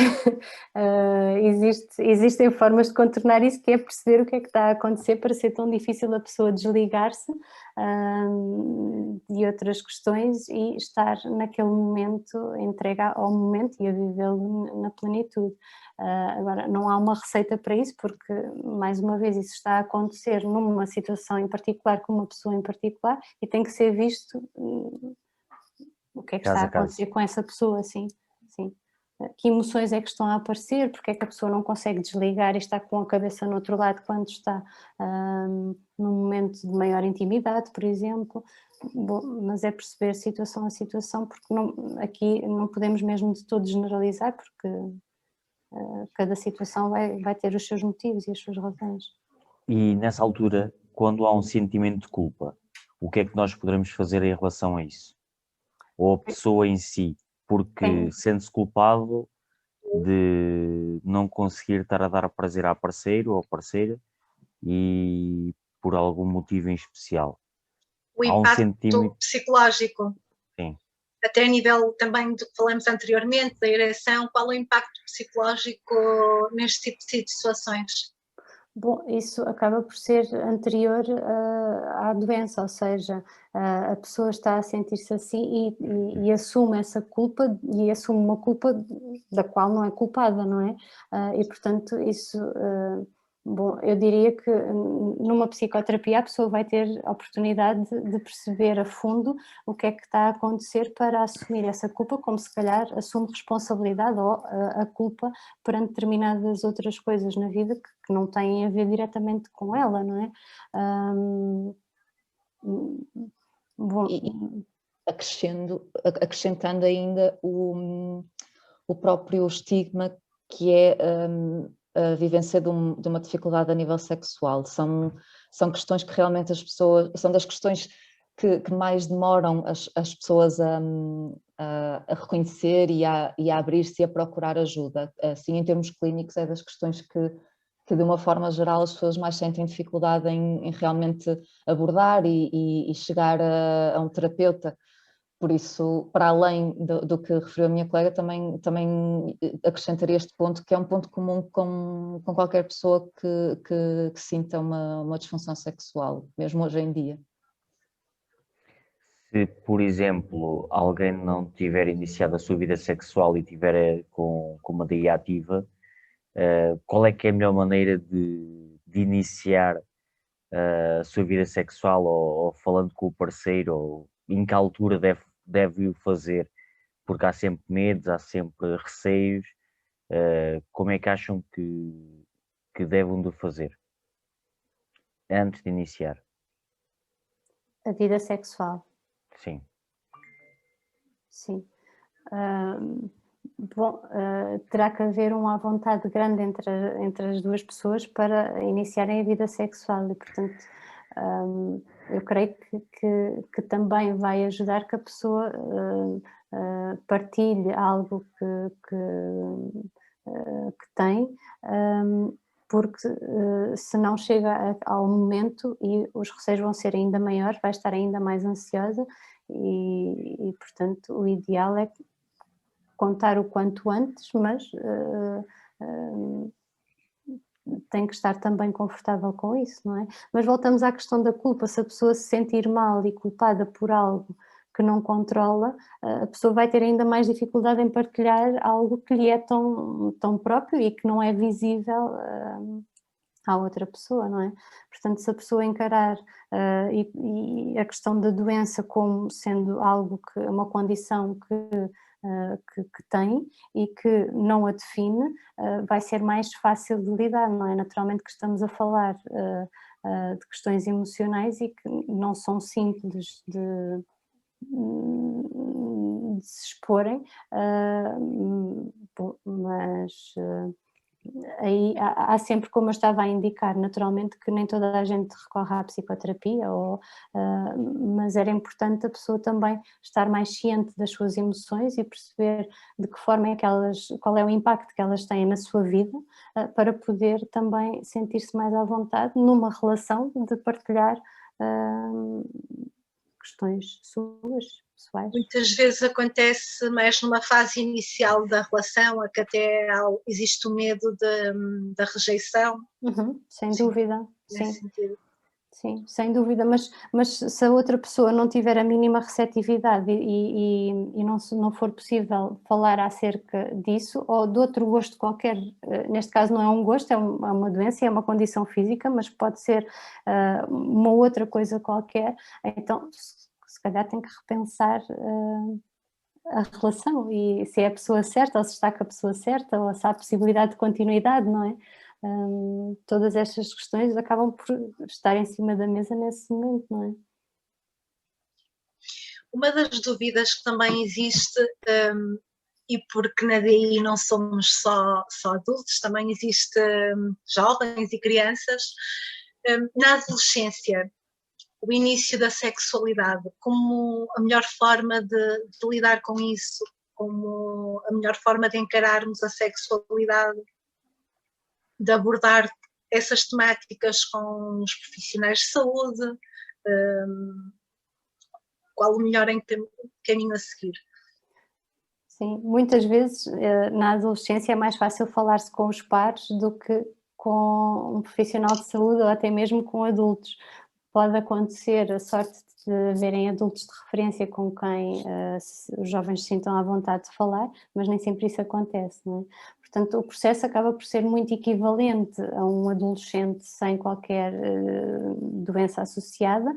Existem formas de contornar isso, que é perceber o que é que está a acontecer para ser tão difícil a pessoa desligar-se de outras questões e estar naquele momento, entregue ao momento e a vivê-lo na plenitude. Agora, não há uma receita para isso, porque, mais uma vez, isso está a acontecer numa situação em particular, com uma pessoa em particular, e tem que ser visto o que é que está a acontecer com essa pessoa, sim. Sim. Que emoções é que estão a aparecer, porque é que a pessoa não consegue desligar e está com a cabeça no outro lado quando está momento de maior intimidade, por exemplo. Bom, mas é perceber situação a situação, porque aqui não podemos mesmo de todo generalizar, porque cada situação vai ter os seus motivos e as suas razões.
E nessa altura, quando há um sentimento de culpa, o que é que nós poderemos fazer em relação a isso? Ou a pessoa em si, porque sente-se culpado de não conseguir estar a dar prazer à parceiro ou parceira e por algum motivo em especial.
O
Há um
impacto
sentimento...
psicológico,
Sim.
até a nível também do que falamos anteriormente, da ereção, qual é o impacto psicológico neste tipo de situações?
Bom, isso acaba por ser anterior à doença, ou seja, a pessoa está a sentir-se assim e assume essa culpa e assume uma culpa da qual não é culpada, não é? E portanto isso, bom, eu diria que numa psicoterapia a pessoa vai ter a oportunidade de perceber a fundo o que é que está a acontecer para assumir essa culpa, como se calhar assume responsabilidade ou a culpa perante determinadas outras coisas na vida que não têm a ver diretamente com ela, não é? Bom,
E acrescentando ainda o próprio estigma que é a vivência de uma dificuldade a nível sexual. São questões que realmente as pessoas, são das questões que mais demoram as pessoas a reconhecer e a abrir-se e a procurar ajuda. Assim, em termos clínicos, é das questões que de uma forma geral as pessoas mais sentem dificuldade em realmente abordar e chegar a um terapeuta. Por isso, para além do que referiu a minha colega, também acrescentaria este ponto, que é um ponto comum com qualquer pessoa que sinta uma disfunção sexual, mesmo hoje em dia.
Se, por exemplo, alguém não tiver iniciado a sua vida sexual e tiver com uma DI ativa, qual é que é a melhor maneira de iniciar a sua vida sexual ou falando com o parceiro, ou em que altura deve o fazer? Porque há sempre medos, há sempre receios. Como é que acham que devem de fazer antes de iniciar?
a vida sexual,
Sim.
sim. Bom, terá que haver uma vontade grande entre as duas pessoas para iniciarem a vida sexual e, portanto, eu creio que também vai ajudar que a pessoa partilhe algo que tem, porque se não chega ao momento e os receios vão ser ainda maiores, vai estar ainda mais ansiosa e portanto, o ideal é contar o quanto antes, mas tem que estar também confortável com isso, não é? Mas voltamos à questão da culpa, se a pessoa se sentir mal e culpada por algo que não controla, a pessoa vai ter ainda mais dificuldade em partilhar algo que lhe é tão próprio e que não é visível à outra pessoa, não é? Portanto, se a pessoa encarar e a questão da doença como sendo algo que uma condição que tem e que não a define, vai ser mais fácil de lidar, não é? Naturalmente que estamos a falar de questões emocionais e que não são simples de se exporem, mas aí há sempre, como eu estava a indicar, naturalmente que nem toda a gente recorre à psicoterapia, mas era importante a pessoa também estar mais ciente das suas emoções e perceber de que forma é que qual é o impacto que elas têm na sua vida, para poder também sentir-se mais à vontade numa relação de partilhar questões suas, pessoais.
Muitas vezes acontece mais numa fase inicial da relação, a que até existe o medo da rejeição.
Sem
Sim,
dúvida,
nesse
sim.
sentido.
Sim, sem dúvida, mas se a outra pessoa não tiver a mínima receptividade e não for possível falar acerca disso, ou de outro gosto qualquer, neste caso não é um gosto, é uma doença, é uma condição física, mas pode ser uma outra coisa qualquer, então se calhar tem que repensar a relação e se é a pessoa certa, ou se está com a pessoa certa, ou se há possibilidade de continuidade, não é? todas estas questões acabam por estar em cima da mesa nesse momento, não é?
Uma das dúvidas que também existe, e porque na DI não somos só adultos, também existe jovens e crianças, na adolescência, o início da sexualidade, como a melhor forma de lidar com isso, como a melhor forma de encararmos a sexualidade, de abordar essas temáticas com os profissionais de saúde, qual o melhor caminho a seguir?
Sim, muitas vezes na adolescência é mais fácil falar-se com os pares do que com um profissional de saúde ou até mesmo com adultos. Pode acontecer a sorte de verem adultos de referência com quem os jovens se sintam à vontade de falar, mas nem sempre isso acontece, não é? Portanto, o processo acaba por ser muito equivalente a um adolescente sem qualquer doença associada.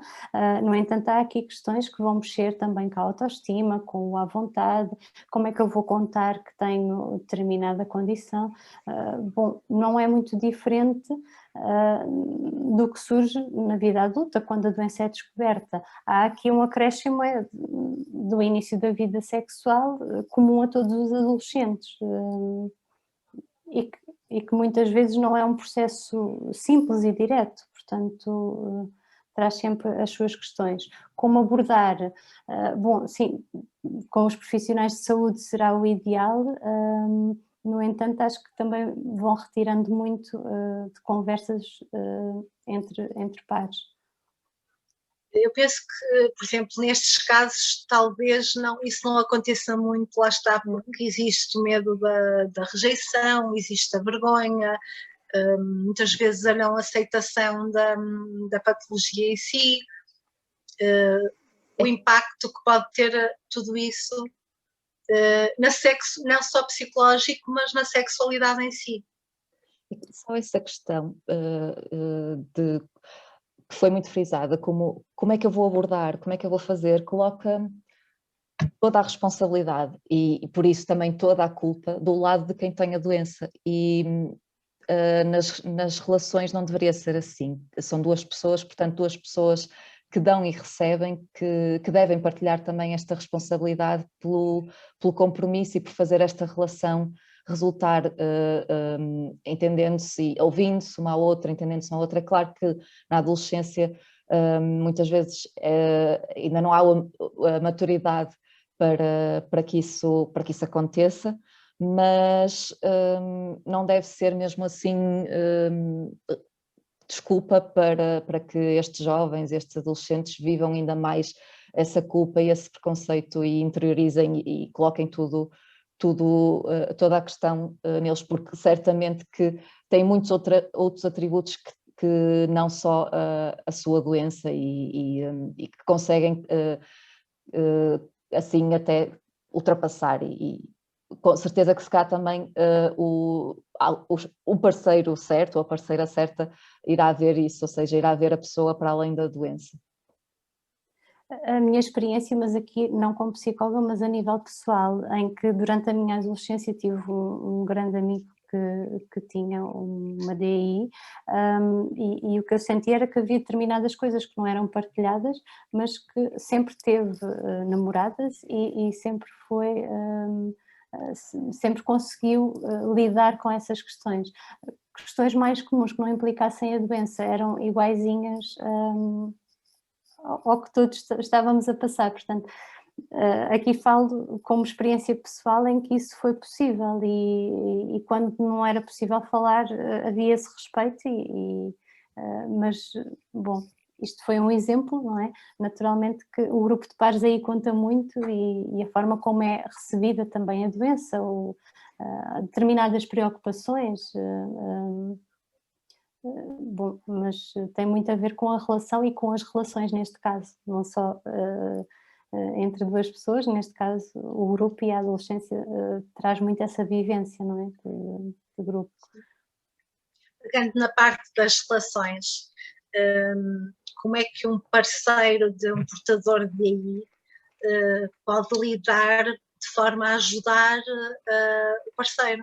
No entanto, há aqui questões que vão mexer também com a autoestima, com o à vontade, como é que eu vou contar que tenho determinada condição. Bom, não é muito diferente do que surge na vida adulta, quando a doença é descoberta. Há aqui um acréscimo do início da vida sexual comum a todos os adolescentes e que muitas vezes não é um processo simples e direto, portanto traz sempre as suas questões. Como abordar? Bom, sim, com os profissionais de saúde será o ideal. No entanto, acho que também vão retirando muito de conversas entre pares.
Eu penso que, por exemplo, nestes casos, talvez isso não aconteça muito, lá está, porque existe o medo da rejeição, existe a vergonha, muitas vezes a não aceitação da patologia em si, o impacto que pode ter tudo isso não só psicológico, mas na sexualidade em si.
Só essa questão que foi muito frisada, como é que eu vou abordar, como é que eu vou fazer, coloca toda a responsabilidade e por isso também toda a culpa do lado de quem tem a doença e nas relações não deveria ser assim, são duas pessoas, portanto duas pessoas que dão e recebem, que devem partilhar também esta responsabilidade pelo compromisso e por fazer esta relação resultar entendendo-se e ouvindo-se uma à outra, entendendo-se uma à outra. É claro que na adolescência muitas vezes ainda não há a maturidade para que isso aconteça, mas não deve ser mesmo assim desculpa para que estes jovens, estes adolescentes vivam ainda mais essa culpa e esse preconceito e interiorizem e coloquem toda a questão neles, porque certamente que têm muitos outros atributos que não só a sua doença e que conseguem assim até ultrapassar e com certeza que se cá também o parceiro certo ou a parceira certa irá ver isso, ou seja, irá ver a pessoa para além da doença.
A minha experiência, mas aqui não como psicóloga, mas a nível pessoal, em que durante a minha adolescência tive um grande amigo que tinha uma DI e o que eu sentia era que havia determinadas coisas que não eram partilhadas, mas que sempre teve namoradas e sempre foi... sempre conseguiu lidar com essas questões. Questões mais comuns que não implicassem a doença eram iguaizinhas ao que todos estávamos a passar, portanto, aqui falo como experiência pessoal em que isso foi possível e quando não era possível falar havia esse respeito mas, bom, isto foi um exemplo, não é? Naturalmente que o grupo de pares aí conta muito e a forma como é recebida também a doença ou determinadas preocupações, bom, mas tem muito a ver com a relação e com as relações neste caso, não só entre duas pessoas, neste caso o grupo e a adolescência traz muito essa vivência, não é? Do grupo.
Pegando na parte das relações, como é que um parceiro de um portador de DI pode lidar de forma a ajudar o parceiro?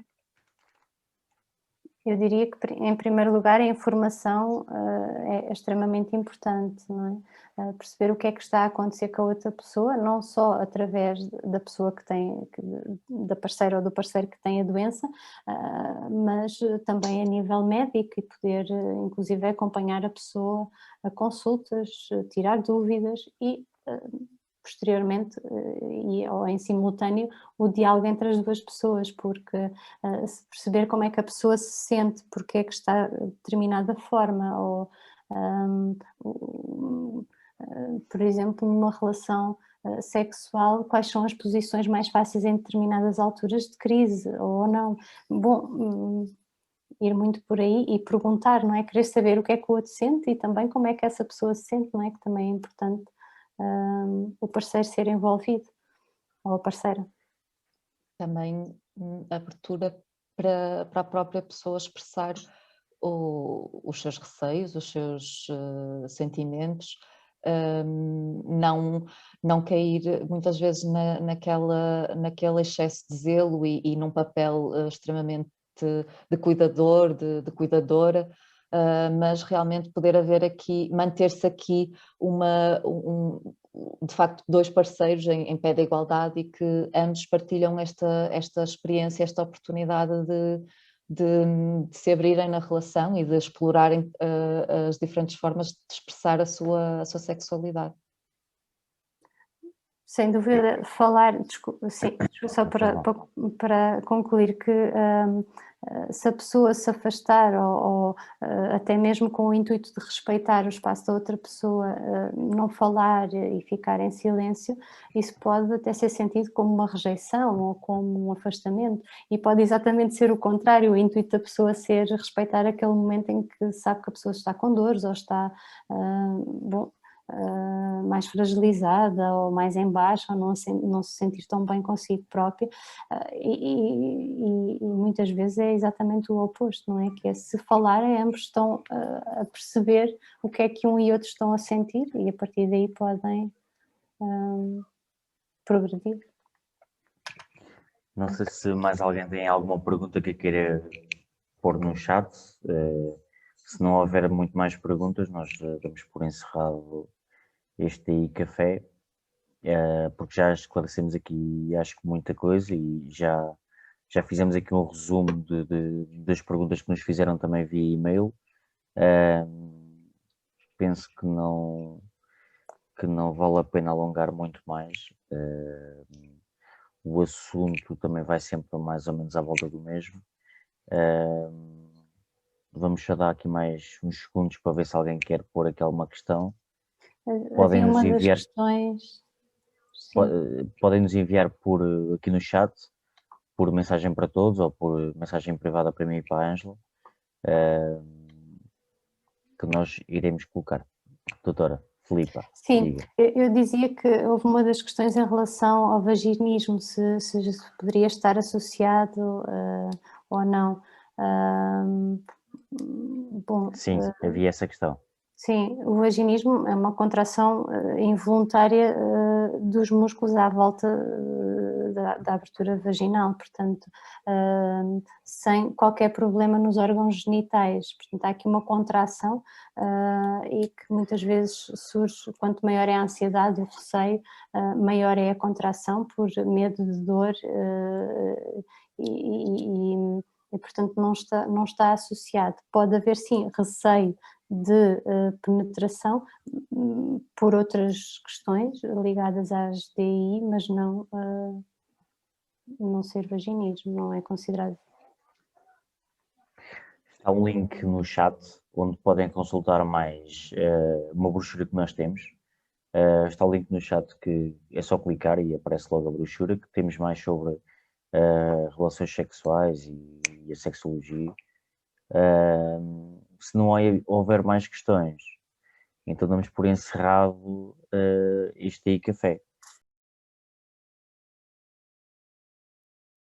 Eu diria que, em primeiro lugar, a informação é extremamente importante, não é? Perceber o que é que está a acontecer com a outra pessoa, não só através da pessoa que tem, da parceira ou do parceiro que tem a doença, mas também a nível médico e poder, inclusive, acompanhar a pessoa a consultas, tirar dúvidas e, posteriormente, ou em simultâneo, o diálogo entre as duas pessoas, porque se perceber como é que a pessoa se sente, porque é que está de determinada forma, ou por exemplo, numa relação sexual, quais são as posições mais fáceis em determinadas alturas de crise, ou não. Bom, ir muito por aí e perguntar, não é? Querer saber o que é que o outro sente e também como é que essa pessoa se sente, não é? Que também é importante o parceiro ser envolvido, ou a parceira.
Também abertura para a própria pessoa expressar os seus receios, os seus sentimentos, não cair muitas vezes naquele excesso de zelo e num papel extremamente de cuidador, de cuidadora, mas realmente poder haver aqui, manter-se aqui de facto dois parceiros em pé de igualdade e que ambos partilham esta experiência, esta oportunidade de se abrirem na relação e de explorarem as diferentes formas de expressar a sua sexualidade.
Sem dúvida, falar, sim, só para concluir que se a pessoa se afastar ou até mesmo com o intuito de respeitar o espaço da outra pessoa, não falar e ficar em silêncio, isso pode até ser sentido como uma rejeição ou como um afastamento, e pode exatamente ser o contrário, o intuito da pessoa ser respeitar aquele momento em que sabe que a pessoa está com dores ou está, mais fragilizada ou mais em baixo, ou não se sentir tão bem consigo própria, e muitas vezes é exatamente o oposto, não é? Que é, se falarem, ambos estão a perceber o que é que um e outro estão a sentir e a partir daí podem progredir.
Não sei se mais alguém tem alguma pergunta que queira pôr no chat. Se não houver muito mais perguntas, nós damos por encerrado este aí café, porque já esclarecemos aqui, acho que muita coisa, e já fizemos aqui um resumo das perguntas que nos fizeram também via e-mail. Penso que não vale a pena alongar muito mais. O assunto também vai sempre mais ou menos à volta do mesmo. Vamos só dar aqui mais uns segundos para ver se alguém quer pôr aqui alguma questão.
Havia uma das questões...
Podem nos enviar aqui no chat, por mensagem para todos ou por mensagem privada para mim e para a Ângela, que nós iremos colocar. Doutora Filipa,
sim,
diga.
eu dizia que houve uma das questões em relação ao vaginismo, se poderia estar associado ou não. Bom,
Sim, havia essa questão.
sim, o vaginismo é uma contração involuntária dos músculos à volta da abertura vaginal, portanto, sem qualquer problema nos órgãos genitais. Portanto, há aqui uma contração e que muitas vezes surge, quanto maior é a ansiedade e o receio, maior é a contração por medo de dor e portanto não está associado. Pode haver sim receio de penetração por outras questões ligadas às DI, mas não ser vaginismo, não é considerado.
Há um link no chat onde podem consultar mais uma brochura que nós temos. Está o link no chat que é só clicar e aparece logo a brochura, que temos mais sobre relações sexuais e a sexologia. Se não houver mais questões, então damos por encerrado este aí café.